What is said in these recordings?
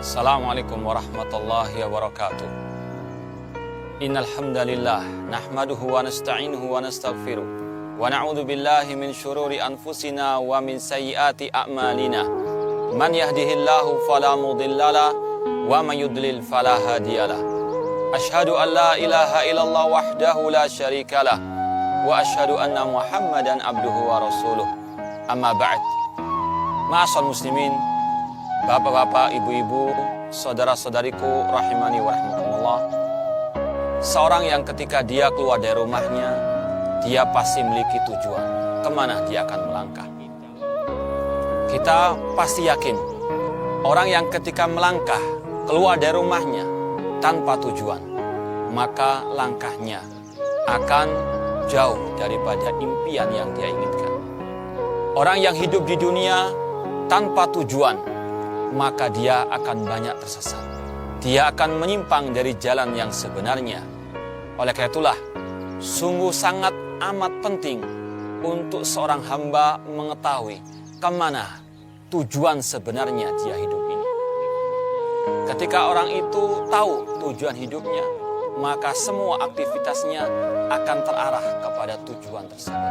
Assalamualaikum warahmatullahi wabarakatuh. Innal hamdalillah nahmaduhu wa nasta'inuhu wa nastaghfiruh wa na'udzu billahi min syururi anfusina wa min sayyiati a'malina. Man yahdihillahu fala mudhillalah wa man yudlil fala hadiyalah. Asyhadu an la ilaha illallah wahdahu la syarikalah wa asyhadu anna Muhammadan abduhu wa rasuluh. Amma ba'd. Ma'asal muslimin, bapak-bapak, ibu-ibu, saudara-saudariku rahimani wa rahmatullah. Seorang yang ketika dia keluar dari rumahnya, dia pasti memiliki tujuan kemana dia akan melangkah. Kita pasti yakin orang yang ketika melangkah keluar dari rumahnya tanpa tujuan, maka langkahnya akan jauh daripada impian yang dia inginkan. Orang yang hidup di dunia tanpa tujuan, maka dia akan banyak tersesat. Dia akan menyimpang dari jalan yang sebenarnya. Oleh karena itulah, sungguh sangat amat penting untuk seorang hamba mengetahui kemana tujuan sebenarnya dia hidup ini. Ketika orang itu tahu tujuan hidupnya, maka semua aktivitasnya akan terarah kepada tujuan tersebut.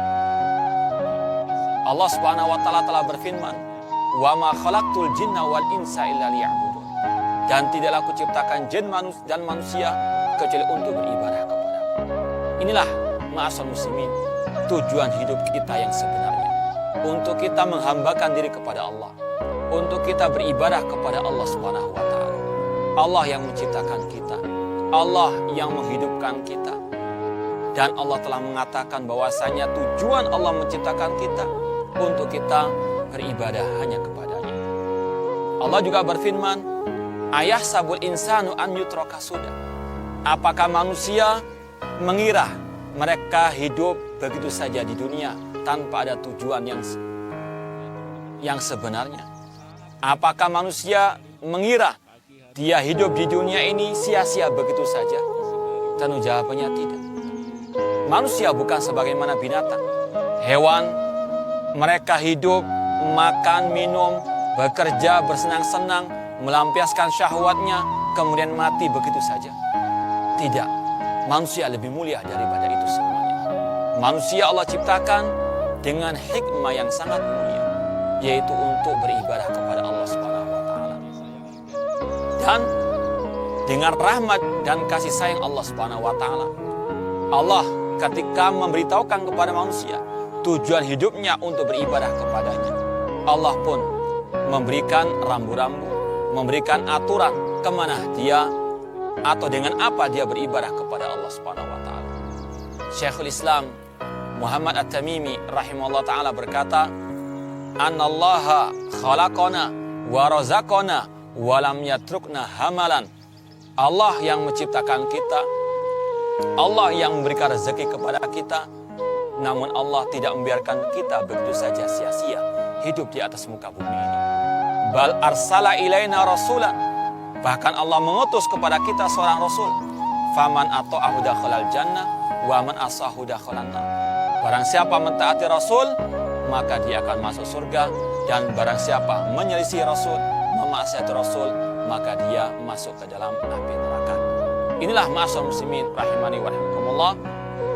Allah Subhanahu wa taala telah berfirman, "Wa ma khalaqtul jinna wal insa illa liya'budun." Dan tidaklah aku ciptakan jin dan manusia kecuali untuk beribadah kepada-Ku. Inilah ma'asal muslimin, tujuan hidup kita yang sebenarnya. Untuk kita menghambakan diri kepada Allah, untuk kita beribadah kepada Allah Subhanahu wa taala. Allah yang menciptakan kita, Allah yang menghidupkan kita. Dan Allah telah mengatakan bahwasanya tujuan Allah menciptakan kita untuk kita beribadah hanya kepadanya. Allah juga berfirman, "Ayah sabul insanu an yutraka sudah." Apakah manusia mengira mereka hidup begitu saja di dunia tanpa ada tujuan yang sebenarnya? Apakah manusia mengira dia hidup di dunia ini sia-sia begitu saja? Tentu jawabannya tidak. Manusia bukan sebagaimana binatang, hewan. Mereka hidup, makan, minum, bekerja, bersenang-senang, melampiaskan syahwatnya, kemudian mati begitu saja. Tidak, manusia lebih mulia daripada itu semuanya. Manusia Allah ciptakan dengan hikmah yang sangat mulia, yaitu untuk beribadah kepada Allah Subhanahu wa taala. Dan dengan rahmat dan kasih sayang Allah Subhanahu wa taala, Allah ketika memberitahukan kepada manusia tujuan hidupnya untuk beribadah kepadanya, Allah pun memberikan rambu-rambu, memberikan aturan kemana dia atau dengan apa dia beribadah kepada Allah Subhanahu wa taala. Syekhul Islam Muhammad At-Tamimi rahimahullah taala berkata, "Anallaha khalaqana wa razaqana wa lam yatrukna hamalan." Allah yang menciptakan kita, Allah yang memberikan rezeki kepada kita, namun Allah tidak membiarkan kita begitu saja sia-sia hidup di atas muka bumi ini. Bal arsala ilaina rasulan. Bahkan Allah mengutus kepada kita seorang rasul. Faman ata'ahu dakhalal jannah wa man asahu dakhalan nar. Barang siapa mentaati rasul, maka dia akan masuk surga, dan barang siapa menyelisih rasul, memaksiati rasul, maka dia masuk ke dalam api neraka. Inilah ma'asyiral muslimin rahimani wa rahimakumullah,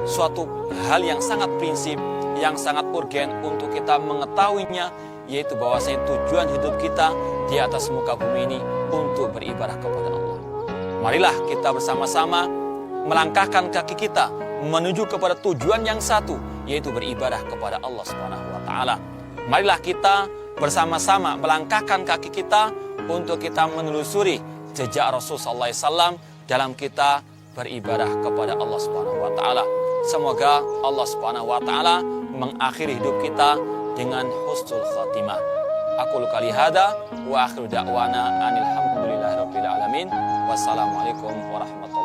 suatu hal yang sangat prinsip, yang sangat urgen untuk kita mengetahuinya, yaitu bahwasanya tujuan hidup kita di atas muka bumi ini untuk beribadah kepada Allah. Marilah kita bersama-sama melangkahkan kaki kita menuju kepada tujuan yang satu, yaitu beribadah kepada Allah Subhanahu wa taala. Marilah kita bersama-sama melangkahkan kaki kita untuk kita menelusuri jejak Rasul sallallahu alaihi wasallam dalam kita beribadah kepada Allah Subhanahu wa taala. Semoga Allah Subhanahu wa taala mengakhiri hidup kita dengan husnul khatimah. Aqulu qali hada wa akhiru da'wana anil hamdulillahi rabbil alamin. Wassalamualaikum warahmatullahi wabarakatuh.